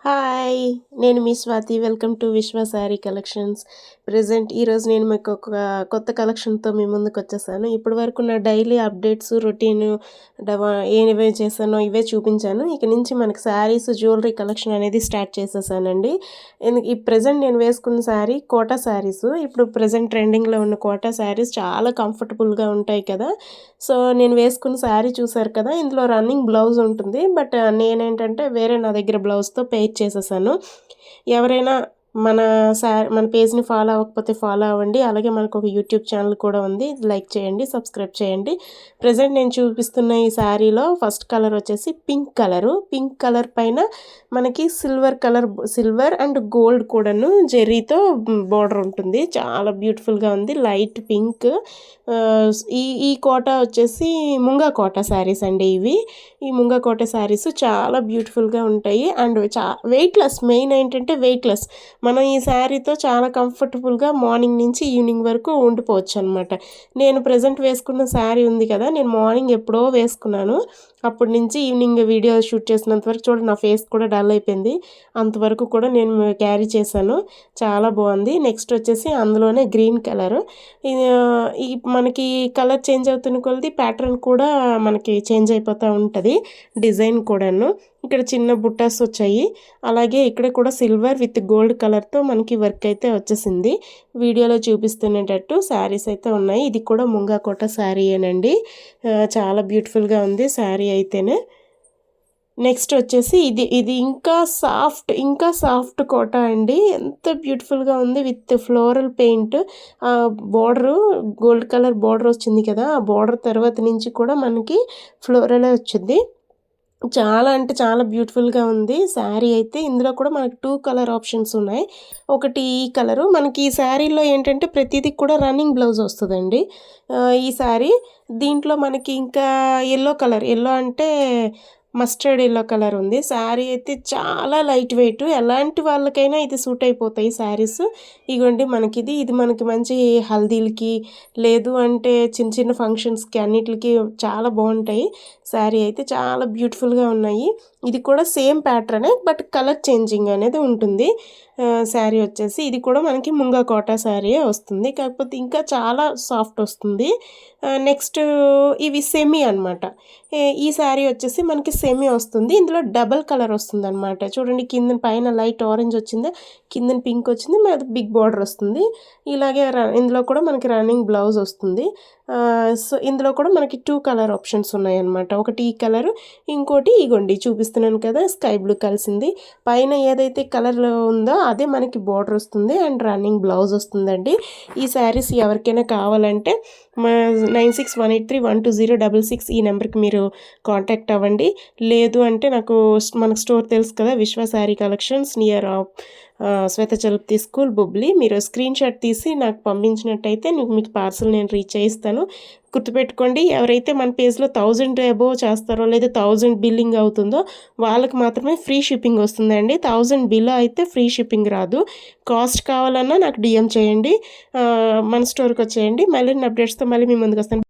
Hi! నేను మీ Swathi. Welcome to విశ్వ saree collections. ఈరోజు నేను మీకు ఒక కొత్త కలెక్షన్‌తో మీ ముందుకొచ్చేసాను. ఇప్పటి వరకు నా డైలీ అప్డేట్స్, రొటీను ఏవేవి చేశానో ఇవే చూపించాను. ఇక నుంచి మనకి శారీస్, జ్యువెలరీ కలెక్షన్ అనేది స్టార్ట్ చేసేసానండి. ఈ ప్రెజెంట్ నేను వేసుకున్న శారీ కోటా శారీస్. ఇప్పుడు ప్రెజెంట్ ట్రెండింగ్‌లో ఉన్న కోటా శారీస్ చాలా కంఫర్టబుల్‌గా ఉంటాయి కదా! సో, నేను వేసుకున్న శారీ చూసారు కదా! ఇందులో రన్నింగ్ బ్లౌజ్ ఉంటుంది. బట్ నేనేంటంటే వేరే నా దగ్గర బ్లౌజ్‌తో పెయిర్ చేసేసాను. ఎవరైనా మన పేజ్‌ని ఫాలో అవ్వకపోతే ఫాలో అవ్వండి. అలాగే మనకొక యూట్యూబ్ ఛానల్ కూడా ఉంది. లైక్ చేయండి, సబ్స్క్రైబ్ చేయండి. ప్రెజెంట్ నేను చూపిస్తున్న ఈ శారీలో ఫస్ట్ కలర్ వచ్చేసి పింక్ కలరు. పింక్ కలర్ పైన మనకి సిల్వర్ అండ్ గోల్డ్ కూడాను జెర్రీతో బోర్డర్ ఉంటుంది. చాలా బ్యూటిఫుల్‌గా ఉంది. Light pink. ఈ కోట వచ్చేసి ముంగా కోట శారీస్ అండి ఇవి. ఈ ముంగా కోట శారీస్ చాలా బ్యూటిఫుల్‌గా ఉంటాయి. అండ్ వెయిట్‌లెస్, మెయిన్ ఏంటంటే వెయిట్‌లెస్. మనం ఈ శారీతో చాలా కంఫర్టబుల్‌గా మార్నింగ్ నుంచి ఈవినింగ్ వరకు ఉండిపోవచ్చనమాట. నేను ప్రెజెంట్ వేసుకున్న శారీ ఉంది కదా! నేను మార్నింగ్ ఎప్పుడో వేసుకున్నాను. అప్పటి నుంచి ఈవినింగ్ వీడియో షూట్ చేసినంత వరకు చూడండి నా ఫేస్ కూడా డల్ అయిపోయింది. అంతవరకు కూడా నేను క్యారీ చేశాను. చాలా బాగుంది. నెక్స్ట్ వచ్చేసి అందులోనే గ్రీన్ కలర్. ఇది ఈ మనకి కలర్ చేంజ్ అవుతున్న కొలది ప్యాటర్న్ కూడా మనకి చేంజ్ అయిపోతూ ఉంటుంది. డిజైన్ కూడాను. ఇక్కడ చిన్న బుట్టాస్ వచ్చాయి. అలాగే ఇక్కడ కూడా సిల్వర్ విత్ గోల్డ్ కలర్తో మనకి వర్క్ అయితే వచ్చేసింది. వీడియోలో చూపిస్తున్నట్టు శారీస్ అయితే ఉన్నాయి. ఇది కూడా ముంగా కోట శారీయేనండి. చాలా బ్యూటిఫుల్గా ఉంది శారీ అయితేనే. నెక్స్ట్ వచ్చేసి ఇది ఇంకా సాఫ్ట్ కోట అండి. ఎంత బ్యూటిఫుల్గా ఉంది with floral paint. Border gold colour border వచ్చింది కదా! ఆ బోర్డర్ తర్వాత నుంచి కూడా మనకి ఫ్లోరలే వచ్చింది. చాలా అంటే చాలా బ్యూటిఫుల్‌గా ఉంది శారీ అయితే. ఇందులో కూడా మనకు 2 కలర్ ఆప్షన్స్ ఉన్నాయి. ఒకటి ఈ కలరు. మనకి ఈ శారీలో ఏంటంటే ప్రతీది కూడా రన్నింగ్ బ్లౌజ్ వస్తదండి. ఈ శారీ దీంట్లో మనకి ఇంకా యెల్లో అంటే మస్టర్డ్ యెల్లో కలర్ ఉంది. శారీ అయితే చాలా లైట్ వెయిట్. ఎలాంటి వాళ్ళకైనా ఇది సూట్ అయిపోతాయి శారీస్. ఇగోండి ఇది మనకి మంచి హల్దీలకి, లేదు అంటే చిన్న చిన్న ఫంక్షన్స్‌కి అన్నిట్లికి చాలా బావుంటాయి. శారీ అయితే చాలా బ్యూటిఫుల్‌గా ఉన్నాయి. ఇది కూడా సేమ్ ప్యాటర్నే బట్ కలర్ చేంజింగ్ అనేది ఉంటుంది. శారీ వచ్చేసి ఇది కూడా మనకి ముంగా కోటా శారీయే వస్తుంది. కాకపోతే ఇంకా చాలా సాఫ్ట్ వస్తుంది. నెక్స్ట్ ఇవి సెమీ అనమాట. ఈ శారీ వచ్చేసి మనకి సెమీ వస్తుంది. ఇందులో డబల్ కలర్ వస్తుందనమాట. చూడండి కిందన పైన లైట్ ఆరెంజ్ వచ్చింది. కిందన పింక్ వచ్చింది. మీద బిగ్ బార్డర్ వస్తుంది. ఇలాగే ఇందులో కూడా మనకి రన్నింగ్ బ్లౌజ్ వస్తుంది. సో ఇందులో కూడా మనకి 2 కలర్ ఆప్షన్స్ ఉన్నాయన్నమాట. ఒకటి ఈ కలరు, ఇంకోటి ఇగోండి చూపిస్తున్నాను కదా! స్కై బ్లూ కలిసింది. పైన ఏదైతే కలర్ ఉందో అదే మనకి బార్డర్ వస్తుంది అండ్ రన్నింగ్ బ్లౌజ్ వస్తుందండి. ఈ శారీస్ ఎవరికైనా కావాలంటే మా 9618312066 ఈ నెంబర్కి మీరు కాంటాక్ట్ అవ్వండి. లేదు అంటే మనకు స్టోర్ తెలుసు కదా! Vishwa saree collections near Swethachalapathi school, Bobbili. మీరు స్క్రీన్ షాట్ తీసి నాకు పంపించినట్టయితే మీకు పార్సల్ నేను రీచ్ చేయిస్తాను. గుర్తుపెట్టుకోండి, ఎవరైతే మన పేజ్లో 1000 అబోవ్ చేస్తారో లేదా 1000 బిల్లింగ్ అవుతుందో వాళ్ళకి మాత్రమే ఫ్రీ షిప్పింగ్ వస్తుందండి. 1000 బిలో అయితే ఫ్రీ షిప్పింగ్ రాదు. కాస్ట్ కావాలన్నా నాకు DM చేయండి. మన స్టోర్కి వచ్చేయండి. మళ్ళీ అప్డేట్స్తో మళ్ళీ మీ ముందుకు వస్తాను.